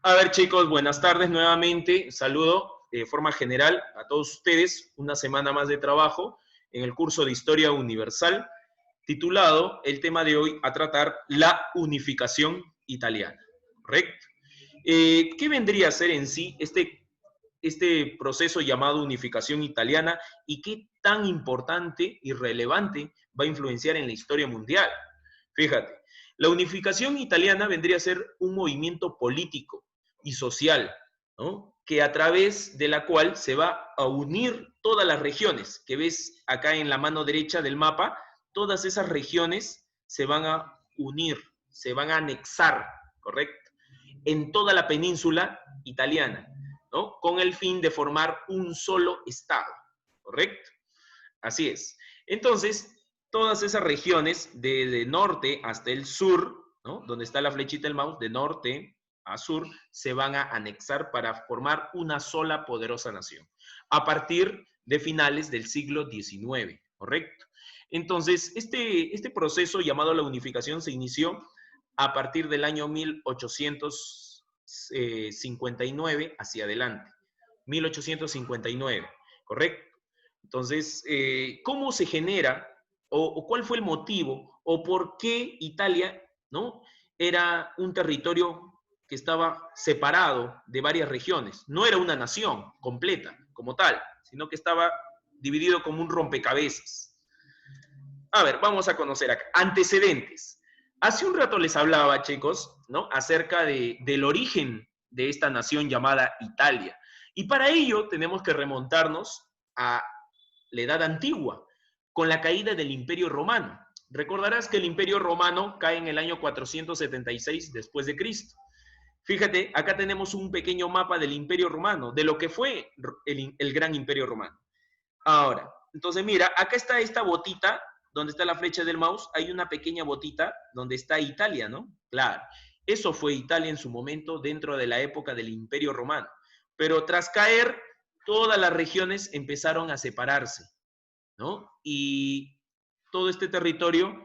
A ver, chicos, buenas tardes nuevamente. Saludo de forma general a todos ustedes. Una semana más de trabajo en el curso de Historia Universal, titulado el tema de hoy a tratar la unificación italiana. ¿Correcto? ¿Qué vendría a ser en sí este proceso llamado unificación italiana y qué tan importante y relevante va a influenciar en la historia mundial? Fíjate, la unificación italiana vendría a ser un movimiento político y social, ¿no? Que a través de la cual se va a unir todas las regiones que ves acá en la mano derecha del mapa, todas esas regiones se van a unir, se van a anexar, ¿correcto? En toda la península italiana, ¿no? Con el fin de formar un solo Estado, ¿correcto? Así es. Entonces, todas esas regiones, de norte hasta el sur, ¿no? Donde está la flechita del mouse, de norte a sur, se van a anexar para formar una sola poderosa nación, a partir de finales del siglo XIX, ¿correcto? Entonces, este proceso llamado la unificación se inició a partir del año 1859 hacia adelante. 1859, ¿correcto? Entonces, ¿cómo se genera o cuál fue el motivo o por qué Italia, ¿no? Era un territorio que estaba separado de varias regiones? No era una nación completa como tal, sino que estaba dividido como un rompecabezas. A ver, vamos a conocer acá. Antecedentes. Hace un rato les hablaba, chicos, ¿no? Acerca del origen de esta nación llamada Italia. Y para ello tenemos que remontarnos a la Edad Antigua, con la caída del Imperio Romano. Recordarás que el Imperio Romano cae en el año 476 después de Cristo. Fíjate, acá tenemos un pequeño mapa del Imperio Romano, de lo que fue el gran Imperio Romano. Ahora, entonces mira, acá está esta botita, donde está la flecha del mouse, hay una pequeña botita donde está Italia, ¿no? Claro, eso fue Italia en su momento dentro de la época del Imperio Romano. Pero tras caer, todas las regiones empezaron a separarse, ¿no? Y todo este territorio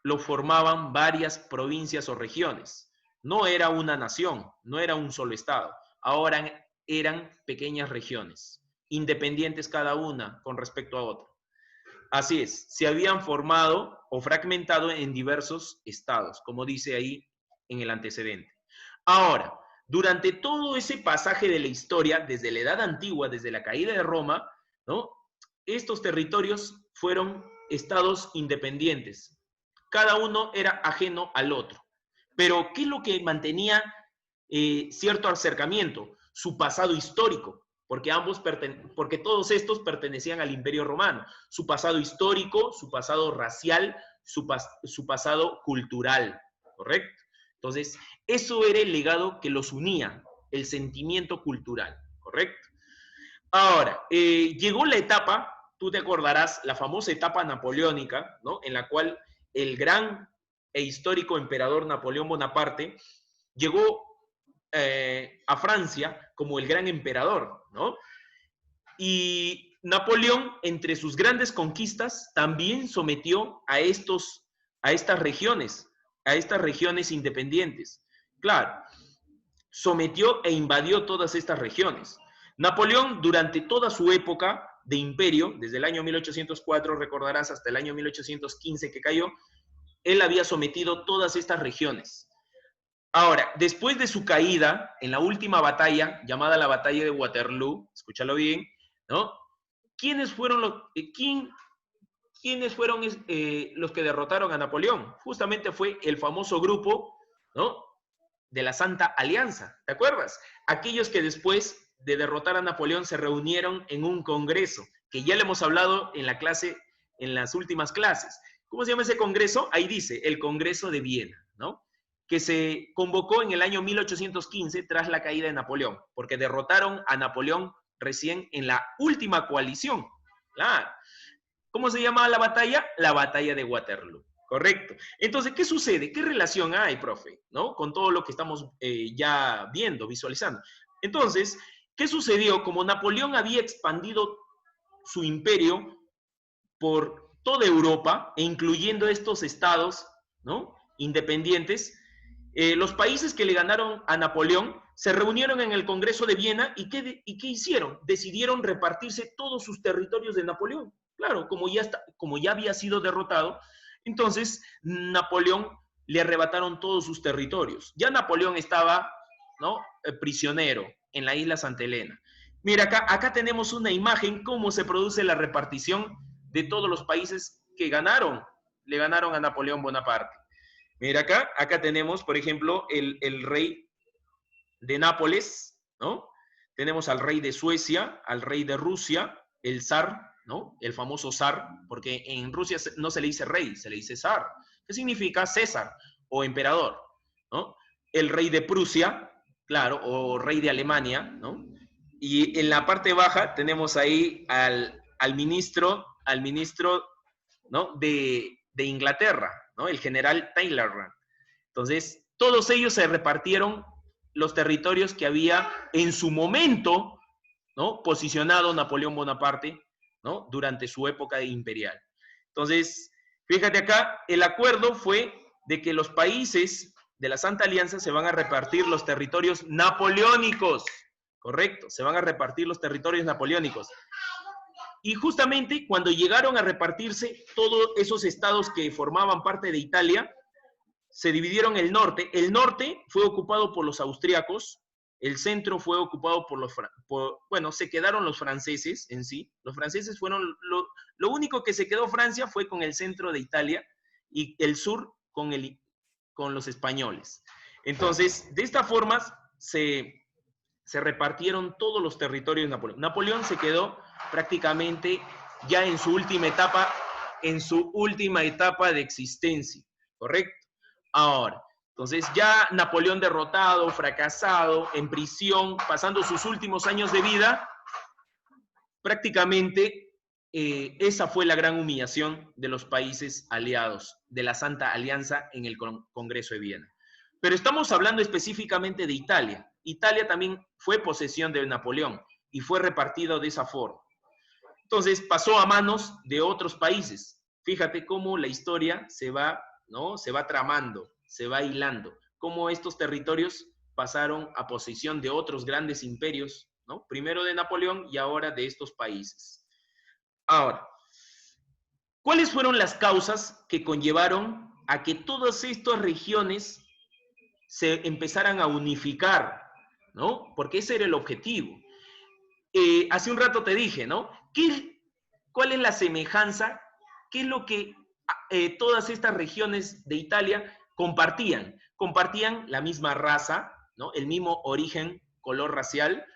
lo formaban varias provincias o regiones. No era una nación, no era un solo estado. Ahora eran pequeñas regiones, independientes cada una con respecto a otra. Así es, se habían formado o fragmentado en diversos estados, como dice ahí en el antecedente. Ahora, durante todo ese pasaje de la historia, desde la Edad Antigua, desde la caída de Roma, ¿no? Estos territorios fueron estados independientes. Cada uno era ajeno al otro. Pero, ¿qué es lo que mantenía cierto acercamiento? Su pasado histórico, porque todos estos pertenecían al Imperio Romano. Su pasado histórico, su pasado racial, su pasado cultural, ¿correcto? Entonces, eso era el legado que los unía, el sentimiento cultural, ¿correcto? Ahora, llegó la etapa, tú te acordarás, la famosa etapa napoleónica, ¿no? En la cual el gran e histórico emperador Napoleón Bonaparte llegó a Francia como el gran emperador, ¿no? Y Napoleón, entre sus grandes conquistas, también sometió a estas regiones independientes. Claro, sometió e invadió todas estas regiones. Napoleón, durante toda su época de imperio, desde el año 1804, recordarás, hasta el año 1815 que cayó, él había sometido todas estas regiones. Ahora, después de su caída, en la última batalla, llamada la batalla de Waterloo, escúchalo bien, ¿no? ¿Quiénes fueron los que derrotaron a Napoleón? Justamente fue el famoso grupo, ¿no? De la Santa Alianza, ¿te acuerdas? Aquellos que después de derrotar a Napoleón se reunieron en un congreso, que ya le hemos hablado en la clase, en las últimas clases. ¿Cómo se llama ese congreso? Ahí dice, el Congreso de Viena, ¿no? Que se convocó en el año 1815 tras la caída de Napoleón, porque derrotaron a Napoleón recién en la última coalición. Claro. ¿Cómo se llama la batalla? La batalla de Waterloo. Correcto. Entonces, ¿qué sucede? ¿Qué relación hay, profe? ¿No? Con todo lo que estamos ya viendo, visualizando. Entonces, ¿qué sucedió? Como Napoleón había expandido su imperio por toda Europa, e incluyendo estos estados, ¿no? Independientes, Los países que le ganaron a Napoleón se reunieron en el Congreso de Viena y ¿qué hicieron? Decidieron repartirse todos sus territorios de Napoleón. Claro, como ya había sido derrotado, entonces Napoleón le arrebataron todos sus territorios. Ya Napoleón estaba, ¿no?, prisionero en la isla Santa Elena. Mira, acá tenemos una imagen cómo se produce la repartición de todos los países que le ganaron a Napoleón Bonaparte. Mira acá tenemos, por ejemplo, el rey de Nápoles, ¿no? Tenemos al rey de Suecia, al rey de Rusia, el zar, ¿no? El famoso zar, porque en Rusia no se le dice rey, se le dice zar, que significa César o emperador, ¿no? El rey de Prusia, claro, o rey de Alemania, ¿no? Y en la parte baja tenemos ahí al ministro, ¿no?, de Inglaterra, ¿no?, el general Taylor. Entonces, todos ellos se repartieron los territorios que había en su momento, ¿no?, posicionado Napoleón Bonaparte, ¿no?, durante su época imperial. Entonces, fíjate acá, el acuerdo fue de que los países de la Santa Alianza se van a repartir los territorios napoleónicos, correcto, se van a repartir los territorios napoleónicos. Y justamente cuando llegaron a repartirse todos esos estados que formaban parte de Italia, se dividieron el norte. El norte fue ocupado por los austríacos, el centro fue ocupado bueno, se quedaron los franceses en sí. Los franceses fueron, lo único que se quedó Francia fue con el centro de Italia y el sur con los españoles. Entonces, de esta forma se repartieron todos los territorios de Napoleón. Napoleón se quedó prácticamente ya en su última etapa de existencia, ¿correcto? Ahora, entonces ya Napoleón derrotado, fracasado, en prisión, pasando sus últimos años de vida, prácticamente esa fue la gran humillación de los países aliados, de la Santa Alianza en el Congreso de Viena. Pero estamos hablando específicamente de Italia. Italia también fue posesión de Napoleón y fue repartido de esa forma. Entonces pasó a manos de otros países. Fíjate cómo la historia se va, ¿no?, se va tramando, se va hilando, cómo estos territorios pasaron a posesión de otros grandes imperios, ¿no?, primero de Napoleón y ahora de estos países. Ahora, ¿cuáles fueron las causas que conllevaron a que todas estas regiones se empezaran a unificar, ¿no? Porque ese era el objetivo. Hace un rato te dije, ¿no? ¿Cuál es la semejanza? ¿Qué es lo que todas estas regiones de Italia compartían? Compartían la misma raza, ¿no?, el mismo origen, color racial,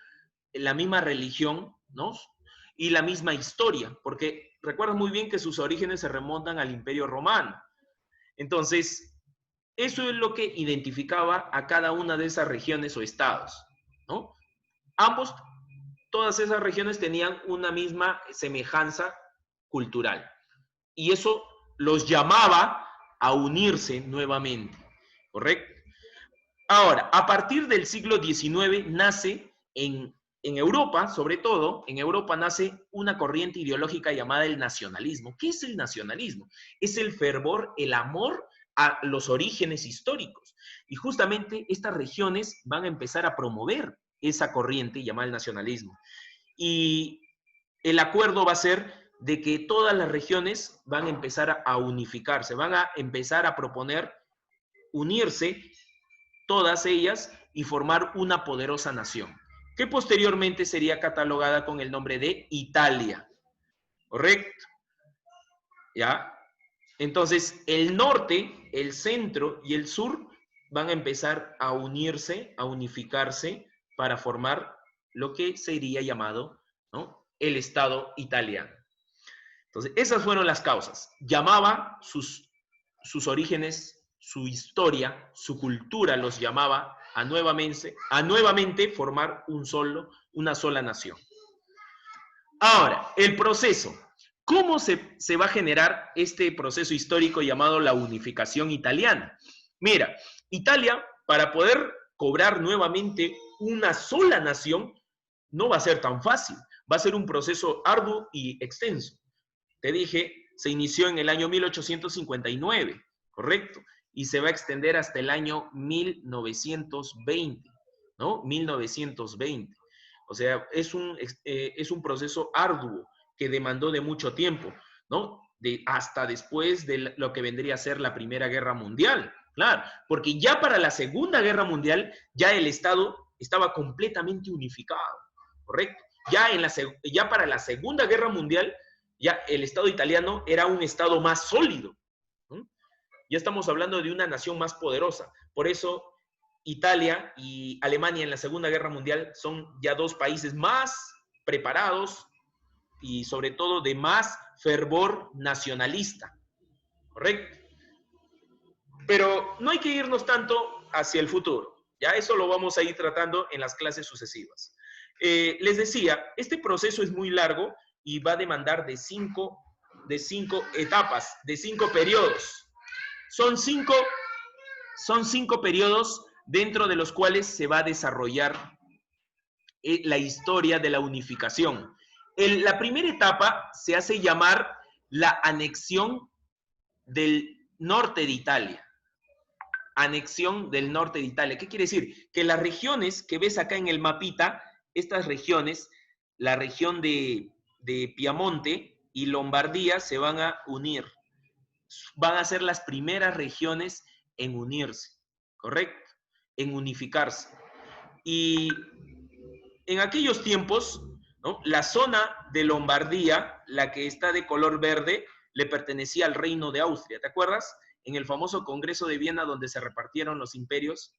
la misma religión, ¿no?, y la misma historia, porque recuerdas muy bien que sus orígenes se remontan al Imperio Romano. Entonces, eso es lo que identificaba a cada una de esas regiones o estados, ¿no? Todas esas regiones tenían una misma semejanza cultural. Y eso los llamaba a unirse nuevamente, ¿correcto? Ahora, a partir del siglo XIX nace en Europa, sobre todo, en Europa nace una corriente ideológica llamada el nacionalismo. ¿Qué es el nacionalismo? Es el fervor, el amor a los orígenes históricos. Y justamente estas regiones van a empezar a promover esa corriente llamada el nacionalismo. Y el acuerdo va a ser de que todas las regiones van a empezar a unificarse, van a empezar a proponer unirse todas ellas y formar una poderosa nación, que posteriormente sería catalogada con el nombre de Italia. ¿Correcto? ¿Ya? Entonces, el norte, el centro y el sur van a empezar a unirse, a unificarse para formar lo que sería llamado, ¿no?, el Estado italiano. Entonces, esas fueron las causas. Llamaba sus orígenes, su historia, su cultura, los llamaba a nuevamente formar una sola nación. Ahora, el proceso. ¿Cómo se va a generar este proceso histórico llamado la unificación italiana? Mira, Italia, para poder cobrar nuevamente una sola nación, no va a ser tan fácil. Va a ser un proceso arduo y extenso. Te dije, se inició en el año 1859, ¿correcto? y se va a extender hasta el año 1920, ¿no? 1920. O sea, es un proceso arduo que demandó de mucho tiempo, ¿no? Hasta después de lo que vendría a ser la Primera Guerra Mundial, claro, porque ya para la Segunda Guerra Mundial ya el Estado estaba completamente unificado, ¿correcto? Ya para la Segunda Guerra Mundial, ya el Estado italiano era un Estado más sólido, ¿no? Ya estamos hablando de una nación más poderosa. Por eso Italia y Alemania en la Segunda Guerra Mundial son ya dos países más preparados y sobre todo de más fervor nacionalista, ¿correcto? Pero no hay que irnos tanto hacia el futuro. Ya eso lo vamos a ir tratando en las clases sucesivas. Les decía, este proceso es muy largo y va a demandar de cinco etapas, de 5 periodos. Son cinco periodos dentro de los cuales se va a desarrollar la historia de la unificación. La primera etapa se hace llamar la anexión del norte de Italia. Anexión del norte de Italia. ¿Qué quiere decir? Que las regiones que ves acá en el mapita, estas regiones, la región de Piamonte y Lombardía se van a unir. Van a ser las primeras regiones en unirse, ¿correcto? En unificarse. Y en aquellos tiempos, ¿no? La zona de Lombardía, la que está de color verde, le pertenecía al Reino de Austria. ¿Te acuerdas? En el famoso Congreso de Viena, donde se repartieron los imperios,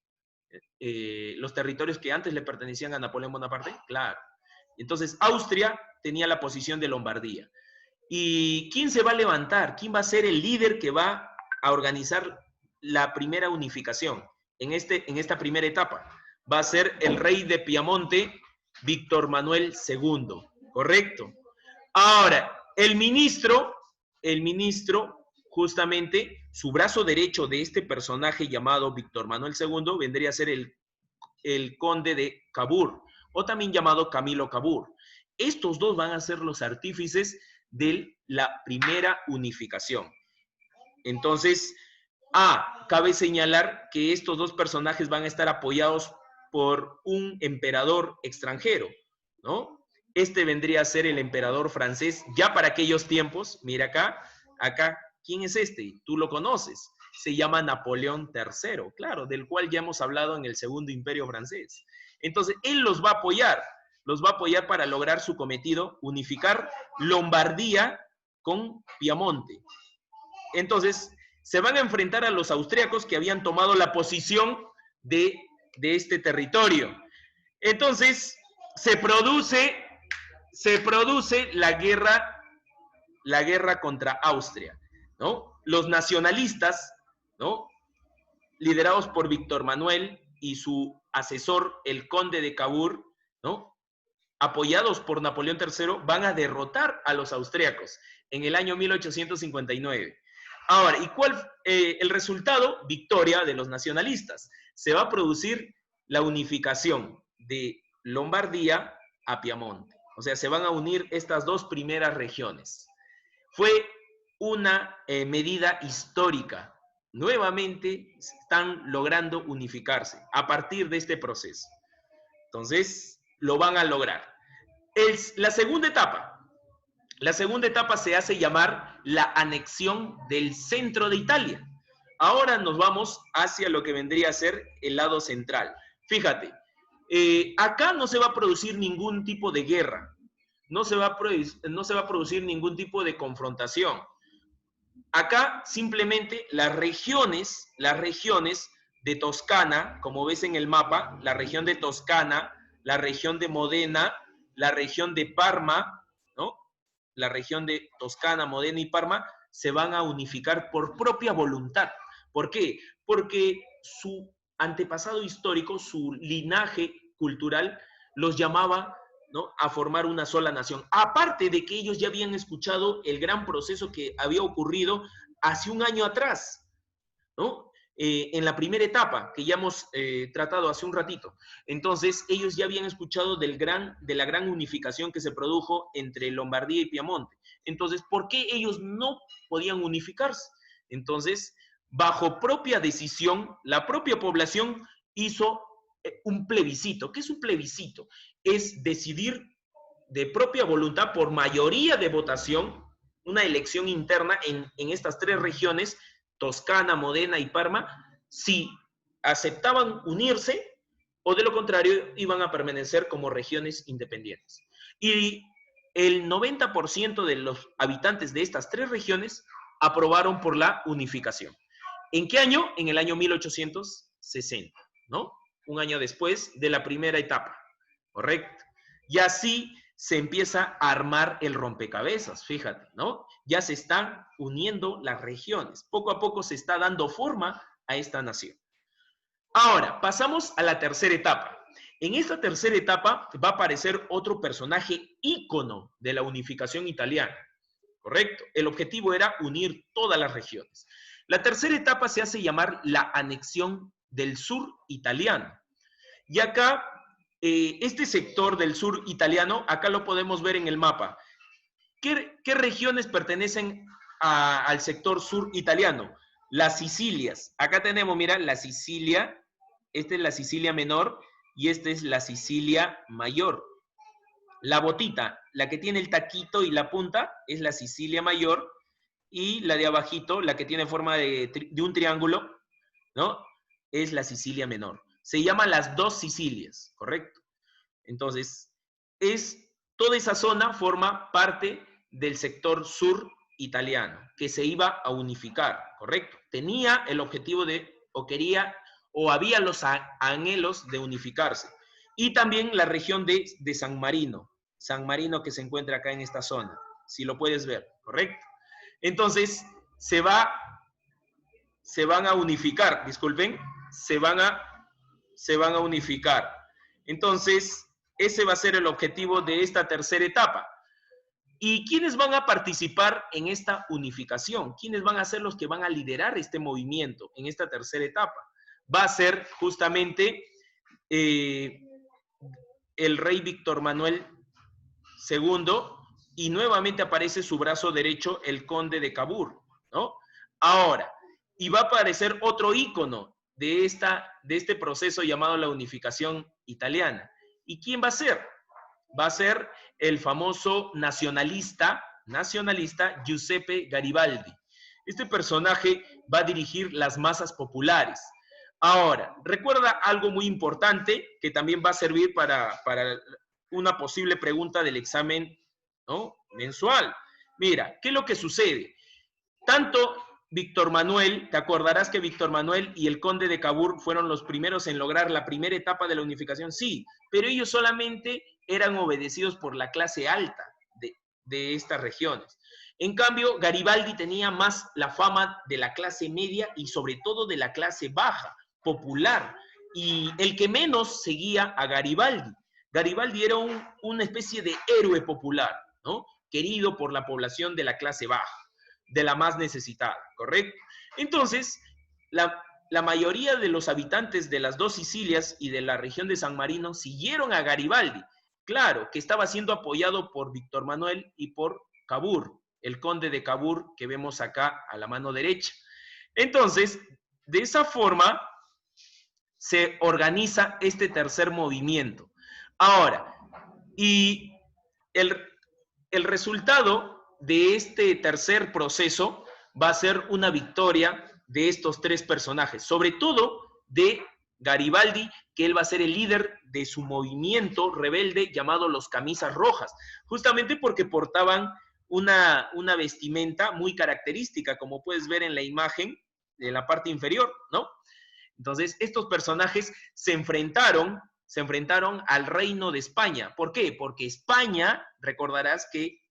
los territorios que antes le pertenecían a Napoleón Bonaparte. Claro. Entonces, Austria tenía la posición de Lombardía. ¿Y quién se va a levantar? ¿Quién va a ser el líder que va a organizar la primera unificación en esta primera etapa? Va a ser el rey de Piamonte, Víctor Manuel II, ¿correcto? Ahora, el ministro, justamente, su brazo derecho de este personaje llamado Víctor Manuel II vendría a ser el conde de Cavour, o también llamado Camilo Cavour. Estos dos van a ser los artífices de la primera unificación. Entonces, cabe señalar que estos dos personajes van a estar apoyados por un emperador extranjero, ¿no? Este vendría a ser el emperador francés ya para aquellos tiempos. Mira acá, ¿quién es este? Tú lo conoces. Se llama Napoleón III, claro, del cual ya hemos hablado en el Segundo Imperio Francés. Entonces, él los va a apoyar para lograr su cometido, unificar Lombardía con Piamonte. Entonces, se van a enfrentar a los austríacos que habían tomado la posición de este territorio. Entonces, se produce la guerra contra Austria, ¿no? Los nacionalistas, ¿no? Liderados por Víctor Manuel y su asesor, el conde de Cavour, ¿no? Apoyados por Napoleón III, van a derrotar a los austríacos en el año 1859. Ahora, ¿y cuál el resultado? Victoria de los nacionalistas. Se va a producir la unificación de Lombardía a Piamonte. O sea, se van a unir estas dos primeras regiones. Fue una medida histórica. Nuevamente están logrando unificarse a partir de este proceso. Entonces, lo van a lograr. La segunda etapa se hace llamar la anexión del centro de Italia. Ahora nos vamos hacia lo que vendría a ser el lado central. Fíjate, acá no se va a producir ningún tipo de guerra, no se va a producir ningún tipo de confrontación. Acá simplemente las regiones de Toscana, como ves en el mapa, la región de Toscana, la región de Modena, la región de Parma, ¿no? La región de Toscana, Modena y Parma se van a unificar por propia voluntad. ¿Por qué? Porque su antepasado histórico, su linaje cultural, los llamaba, ¿no?, a formar una sola nación. Aparte de que ellos ya habían escuchado el gran proceso que había ocurrido hace un año atrás, ¿no? En la primera etapa que ya hemos tratado hace un ratito. Entonces, ellos ya habían escuchado de la gran unificación que se produjo entre Lombardía y Piamonte. Entonces, ¿por qué ellos no podían unificarse? Entonces, bajo propia decisión, la propia población hizo un plebiscito. ¿Qué es un plebiscito? Es decidir de propia voluntad, por mayoría de votación, una elección interna en estas tres regiones, Toscana, Modena y Parma, si aceptaban unirse o de lo contrario iban a permanecer como regiones independientes. Y el 90% de los habitantes de estas tres regiones aprobaron por la unificación. ¿En qué año? En el año 1860, ¿no? Un año después de la primera etapa, ¿correcto? Y así se empieza a armar el rompecabezas, fíjate, ¿no? Ya se están uniendo las regiones. Poco a poco se está dando forma a esta nación. Ahora, pasamos a la tercera etapa. En esta tercera etapa va a aparecer otro personaje ícono de la unificación italiana, ¿correcto? El objetivo era unir todas las regiones. La tercera etapa se hace llamar la anexión del sur italiano. Y acá, este sector del sur italiano, acá lo podemos ver en el mapa. ¿Qué regiones pertenecen al sector sur italiano? Las Sicilias. Acá tenemos, mira, la Sicilia. Esta es la Sicilia menor y esta es la Sicilia mayor. La botita, la que tiene el taquito y la punta, es la Sicilia mayor, y la de abajito, la que tiene forma de un triángulo, ¿no? Es la Sicilia menor. Se llaman las dos Sicilias, ¿correcto? Entonces, toda esa zona forma parte del sector sur italiano, que se iba a unificar, ¿correcto? Tenía el objetivo o había los anhelos de unificarse. Y también la región de San Marino que se encuentra acá en esta zona, si lo puedes ver, ¿correcto? Entonces, se van a unificar, disculpen, se van a unificar. Entonces, ese va a ser el objetivo de esta tercera etapa. ¿Y quiénes van a participar en esta unificación? ¿Quiénes van a ser los que van a liderar este movimiento en esta tercera etapa? Va a ser justamente el rey Víctor Manuel II, y nuevamente aparece su brazo derecho, el conde de Cavour, ¿no? Ahora, y va a aparecer otro ícono de este proceso llamado la unificación italiana. ¿Y quién va a ser? Va a ser el famoso nacionalista Giuseppe Garibaldi. Este personaje va a dirigir las masas populares. Ahora, recuerda algo muy importante que también va a servir para una posible pregunta del examen, ¿no?, mensual. Mira, ¿qué es lo que sucede? Tanto Víctor Manuel, te acordarás que Víctor Manuel y el conde de Cavour fueron los primeros en lograr la primera etapa de la unificación, sí, pero ellos solamente eran obedecidos por la clase alta de estas regiones. En cambio, Garibaldi tenía más la fama de la clase media y sobre todo de la clase baja, popular, y el que menos seguía a Garibaldi. Garibaldi era una especie de héroe popular, ¿no?, querido por la población de la clase baja, de la más necesitada, ¿correcto? Entonces, la mayoría de los habitantes de las dos Sicilias y de la región de San Marino siguieron a Garibaldi. Claro, que estaba siendo apoyado por Víctor Manuel y por Cavour, el conde de Cavour que vemos acá a la mano derecha. Entonces, de esa forma se organiza este tercer movimiento. Ahora, y el resultado de este tercer proceso va a ser una victoria de estos tres personajes, sobre todo de Garibaldi, que él va a ser el líder de su movimiento rebelde llamado los Camisas Rojas, justamente porque portaban una vestimenta muy característica, como puedes ver en la imagen de la parte inferior, ¿no? Entonces, estos personajes se enfrentaron al reino de España. ¿Por qué? Porque España, recordarás que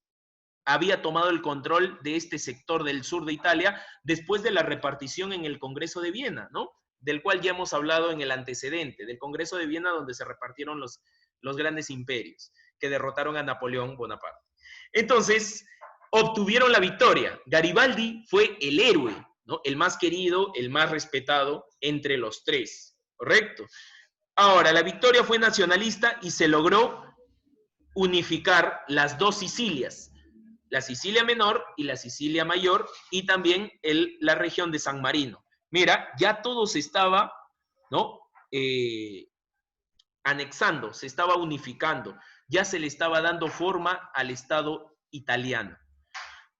había tomado el control de este sector del sur de Italia después de la repartición en el Congreso de Viena, ¿no?, del cual ya hemos hablado en el antecedente, del Congreso de Viena, donde se repartieron los grandes imperios que derrotaron a Napoleón Bonaparte. Entonces, obtuvieron la victoria. Garibaldi fue el héroe, ¿no?, el más querido, el más respetado entre los tres, ¿correcto? Ahora, la victoria fue nacionalista y se logró unificar las dos Sicilias, la Sicilia menor y la Sicilia mayor, y también la región de San Marino. mira, ya todo se estaba, ¿no? Anexando, se estaba unificando, ya se le estaba dando forma al Estado italiano.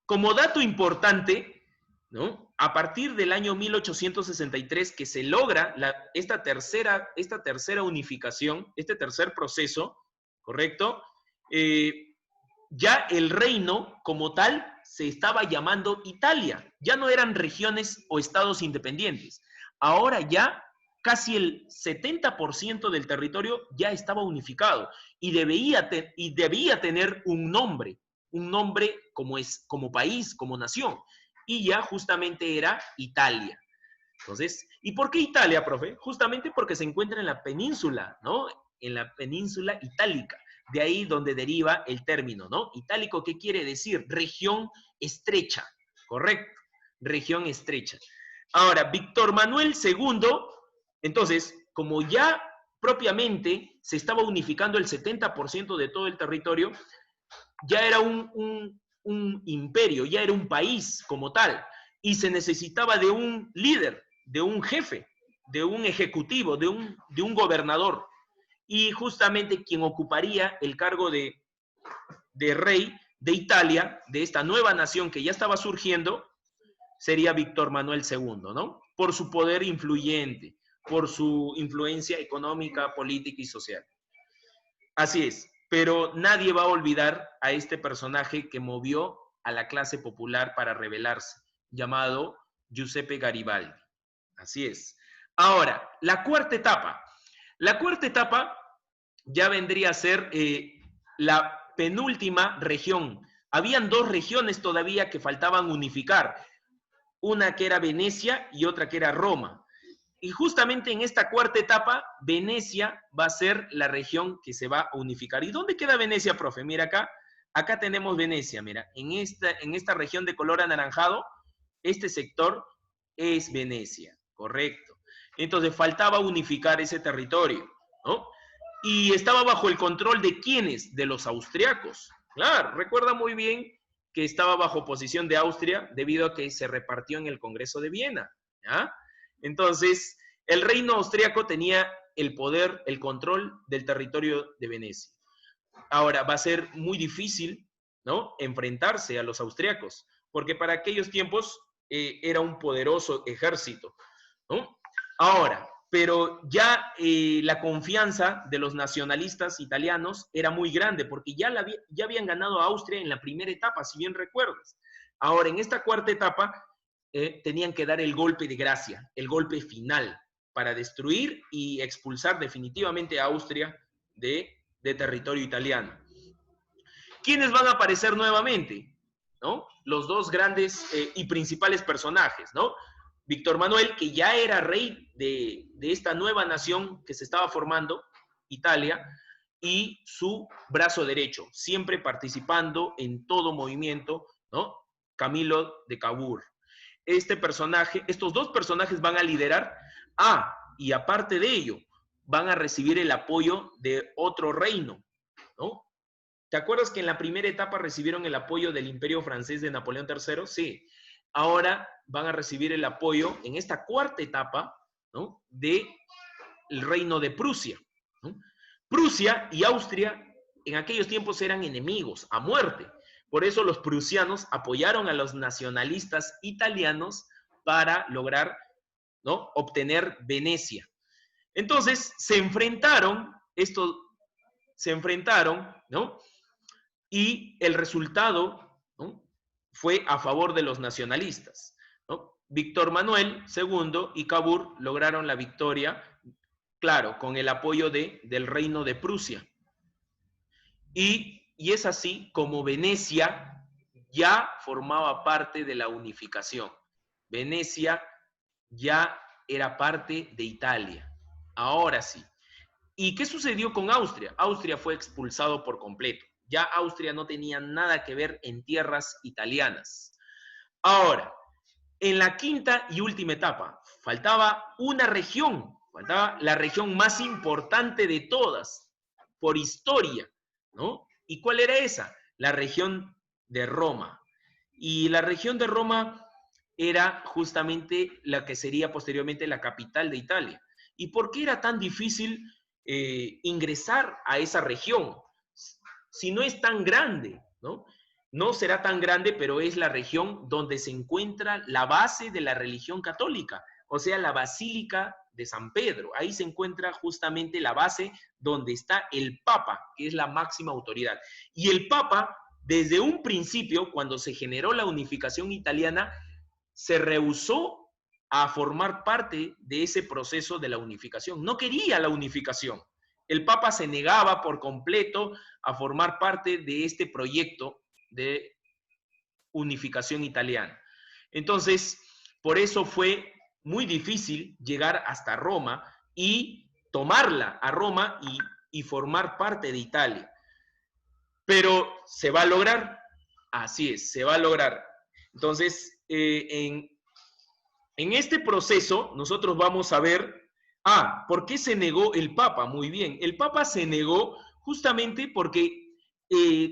Como dato importante, ¿no? A partir del año 1863 que se logra esta tercera unificación, este tercer proceso, ¿correcto? Ya el reino como tal se estaba llamando Italia. Ya no eran regiones o estados independientes. Ahora ya casi el 70% del territorio ya estaba unificado y debía tener un nombre como país, como nación. Y ya justamente era Italia. Entonces, ¿y por qué Italia, profe? Justamente porque se encuentra en la península, ¿no? En la península itálica. De ahí donde deriva el término, ¿no? Itálico, ¿qué quiere decir? Región estrecha, ¿correcto? Región estrecha. Ahora, Víctor Manuel II, entonces, como ya propiamente se estaba unificando el 70% de todo el territorio, ya era un imperio, ya era un país como tal, y se necesitaba de un líder, de un jefe, de un ejecutivo, de un gobernador, y justamente quien ocuparía el cargo de rey de Italia, de esta nueva nación que ya estaba surgiendo, sería Víctor Manuel II, ¿no? Por su poder influyente, por su influencia económica, política y social. Así es, pero nadie va a olvidar a este personaje que movió a la clase popular para rebelarse, llamado Giuseppe Garibaldi. Así es. Ahora, la cuarta etapa. La cuarta etapa ya vendría a ser la penúltima región. Habían dos regiones todavía que faltaban unificar, una que era Venecia y otra que era Roma. Y justamente en esta cuarta etapa, Venecia va a ser la región que se va a unificar. ¿Y dónde queda Venecia, profe? Mira acá, acá tenemos Venecia, mira, en esta región de color anaranjado, este sector es Venecia, correcto. Entonces faltaba unificar ese territorio, ¿no? Y estaba bajo el control de ¿quiénes? De los austriacos. Claro, recuerda muy bien que estaba bajo posición de Austria debido a que se repartió en el Congreso de Viena, ¿ya? Entonces, el reino austriaco tenía el poder, el control del territorio de Venecia. Ahora, va a ser muy difícil, ¿no? Enfrentarse a los austriacos, porque para aquellos tiempos era un poderoso ejército, ¿no? Ahora, pero ya la confianza de los nacionalistas italianos era muy grande, porque ya habían ganado a Austria en la primera etapa, si bien recuerdas. Ahora, en esta cuarta etapa, tenían que dar el golpe de gracia, el golpe final, para destruir y expulsar definitivamente a Austria de territorio italiano. ¿Quiénes van a aparecer nuevamente? ¿No? Los dos grandes y principales personajes, ¿no? Víctor Manuel, que ya era rey de esta nueva nación que se estaba formando, Italia, y su brazo derecho, siempre participando en todo movimiento, ¿no? Camilo de Cavour. Estos dos personajes van a liderar, y aparte de ello, van a recibir el apoyo de otro reino, ¿no? ¿Te acuerdas que en la primera etapa recibieron el apoyo del Imperio Francés de Napoleón III? Sí. Ahora van a recibir el apoyo en esta cuarta etapa, ¿no? del Reino de Prusia, ¿no? Prusia y Austria en aquellos tiempos eran enemigos a muerte. Por eso los prusianos apoyaron a los nacionalistas italianos para lograr, ¿no? obtener Venecia. Entonces se enfrentaron, ¿no? Y el resultado, ¿no? fue a favor de los nacionalistas, ¿no? Víctor Manuel II y Cavour lograron la victoria, claro, con el apoyo del Reino de Prusia. Y es así como Venecia ya formaba parte de la unificación. Venecia ya era parte de Italia. Ahora sí. ¿Y qué sucedió con Austria? Austria fue expulsado por completo. Ya Austria no tenía nada que ver en tierras italianas. Ahora, en la quinta y última etapa, faltaba una región, faltaba la región más importante de todas, por historia, ¿no? ¿Y cuál era esa? La región de Roma. Y la región de Roma era justamente la que sería posteriormente la capital de Italia. ¿Y por qué era tan difícil ingresar a esa región? Si no es tan grande, ¿no? No será tan grande, pero es la región donde se encuentra la base de la religión católica, o sea, la Basílica de San Pedro. Ahí se encuentra justamente la base donde está el Papa, que es la máxima autoridad. Y el Papa, desde un principio, cuando se generó la unificación italiana, se rehusó a formar parte de ese proceso de la unificación. No quería la unificación. El Papa se negaba por completo a formar parte de este proyecto de unificación italiana. Entonces, por eso fue muy difícil llegar hasta Roma y tomarla a Roma y formar parte de Italia. Pero se va a lograr, así es, se va a lograr. Entonces, en este proceso, nosotros vamos a ver, ¿por qué se negó el Papa? Muy bien, el Papa se negó justamente porque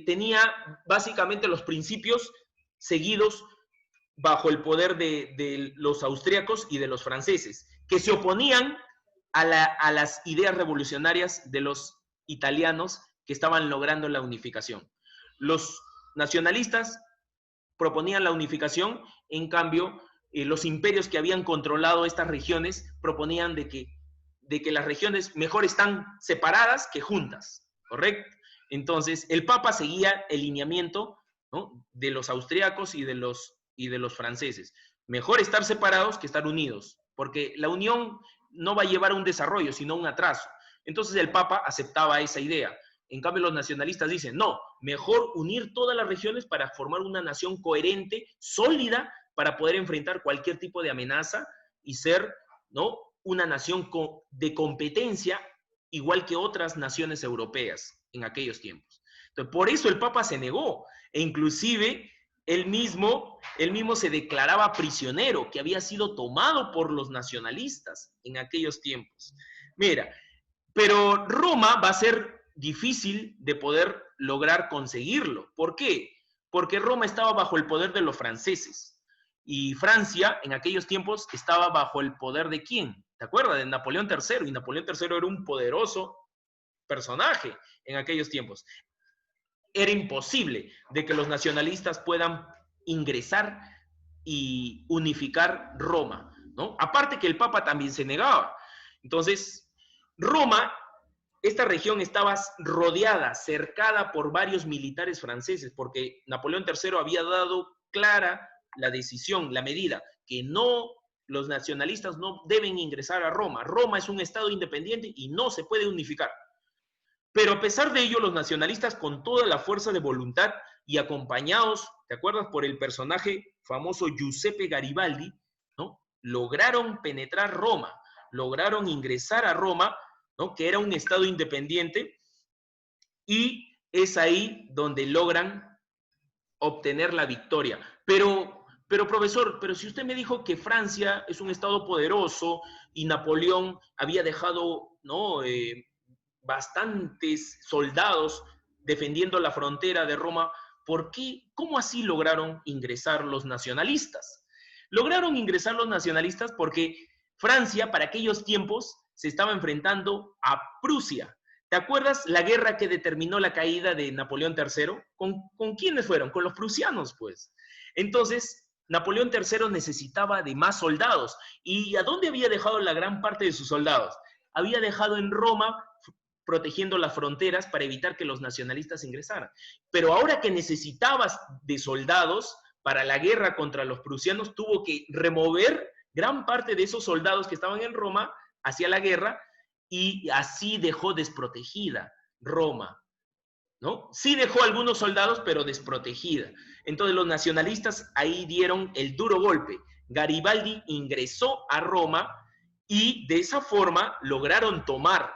tenía básicamente los principios seguidos bajo el poder de los austríacos y de los franceses, que se oponían a las ideas revolucionarias de los italianos que estaban logrando la unificación. Los nacionalistas proponían la unificación, en cambio, los imperios que habían controlado estas regiones proponían de que las regiones mejor están separadas que juntas, ¿correcto? Entonces, el Papa seguía el lineamiento, ¿no?, de los austríacos y de los franceses. Mejor estar separados que estar unidos, porque la unión no va a llevar a un desarrollo, sino a un atraso. Entonces el Papa aceptaba esa idea. En cambio, los nacionalistas dicen, no, mejor unir todas las regiones para formar una nación coherente, sólida, para poder enfrentar cualquier tipo de amenaza y ser, ¿no?, una nación de competencia, igual que otras naciones europeas en aquellos tiempos. Entonces, por eso el Papa se negó, e inclusive él mismo se declaraba prisionero, que había sido tomado por los nacionalistas en aquellos tiempos. Mira, pero Roma va a ser difícil de poder lograr conseguirlo. ¿Por qué? Porque Roma estaba bajo el poder de los franceses. Y Francia, en aquellos tiempos, estaba bajo el poder ¿de quién? ¿Te acuerdas? De Napoleón III. Y Napoleón III era un poderoso personaje en aquellos tiempos. Era imposible de que los nacionalistas puedan ingresar y unificar Roma, ¿no? Aparte que el Papa también se negaba. Entonces, Roma, esta región estaba rodeada, cercada por varios militares franceses, porque Napoleón III había dado clara la decisión, la medida, que no, los nacionalistas no deben ingresar a Roma. Roma es un estado independiente y no se puede unificar. Pero a pesar de ello, los nacionalistas, con toda la fuerza de voluntad y acompañados, ¿te acuerdas?, por el personaje famoso Giuseppe Garibaldi, ¿no?, lograron penetrar Roma, lograron ingresar a Roma, ¿no?, que era un estado independiente, y es ahí donde logran obtener la victoria. Pero profesor, pero si usted me dijo que Francia es un estado poderoso y Napoleón había dejado, ¿no?, bastantes soldados defendiendo la frontera de Roma, ¿por qué? ¿Cómo así lograron ingresar los nacionalistas? Lograron ingresar los nacionalistas porque Francia, para aquellos tiempos, se estaba enfrentando a Prusia. ¿Te acuerdas la guerra que determinó la caída de Napoleón III? ¿Con quiénes fueron? Con los prusianos, pues. Entonces, Napoleón III necesitaba de más soldados. ¿Y a dónde había dejado la gran parte de sus soldados? Había dejado en Roma, protegiendo las fronteras para evitar que los nacionalistas ingresaran. Pero ahora que necesitabas de soldados para la guerra contra los prusianos, tuvo que remover gran parte de esos soldados que estaban en Roma hacia la guerra, y así dejó desprotegida Roma, ¿no? Sí dejó algunos soldados, pero desprotegida. Entonces los nacionalistas ahí dieron el duro golpe. Garibaldi ingresó a Roma y de esa forma lograron tomar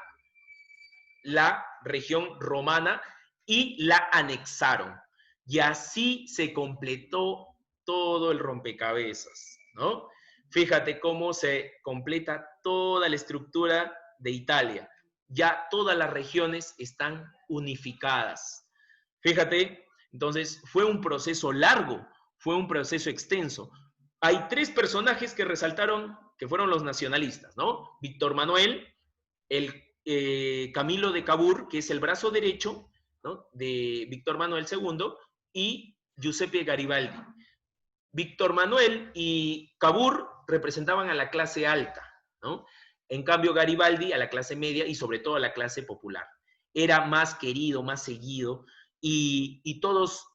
la región romana y la anexaron. Y así se completó todo el rompecabezas, ¿no? Fíjate cómo se completa toda la estructura de Italia. Ya todas las regiones están unificadas. Fíjate, entonces fue un proceso largo, fue un proceso extenso. hay tres personajes que resaltaron que fueron los nacionalistas, ¿no? Víctor Manuel, Camilo de Cavour, que es el brazo derecho, ¿no?, de Víctor Manuel II, y Giuseppe Garibaldi. Víctor Manuel y Cavour representaban a la clase alta, ¿no? En cambio, Garibaldi a la clase media y sobre todo a la clase popular. Era más querido, más seguido, y todos,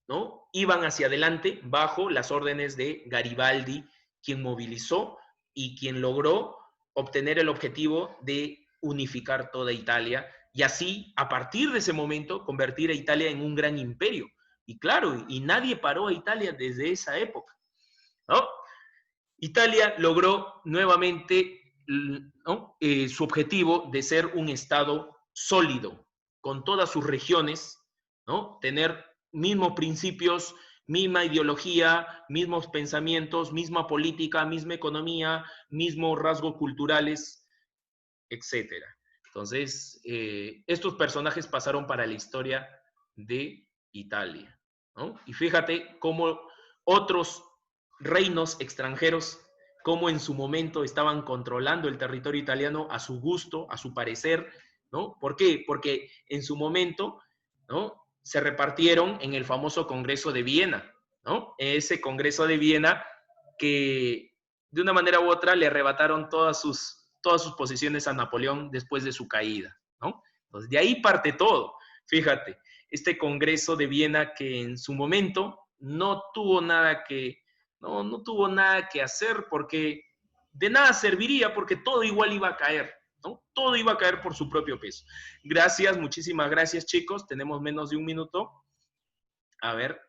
¿no?, iban hacia adelante bajo las órdenes de Garibaldi, quien movilizó y quien logró obtener el objetivo de unificar toda Italia y así, a partir de ese momento, convertir a Italia en un gran imperio. Y claro, y nadie paró a Italia desde esa época, ¿no? Italia logró nuevamente, ¿no?, su objetivo de ser un Estado sólido, con todas sus regiones, ¿no?, tener mismos principios, misma ideología, mismos pensamientos, misma política, misma economía, mismos rasgos culturales, etcétera. Entonces, estos personajes pasaron para la historia de Italia, ¿no? Y fíjate cómo otros reinos extranjeros, cómo en su momento estaban controlando el territorio italiano a su gusto, a su parecer, ¿no? ¿Por qué? Porque en su momento, ¿no?, se repartieron en el famoso Congreso de Viena, ¿no? Ese Congreso de Viena que de una manera u otra le arrebataron todas sus posiciones a Napoleón después de su caída, ¿no? Entonces, de ahí parte todo. Fíjate, este Congreso de Viena que en su momento no tuvo nada que, no tuvo nada que hacer porque de nada serviría porque todo igual iba a caer, ¿no? Todo iba a caer por su propio peso. Gracias, muchísimas gracias, chicos. Tenemos menos de un minuto. A ver.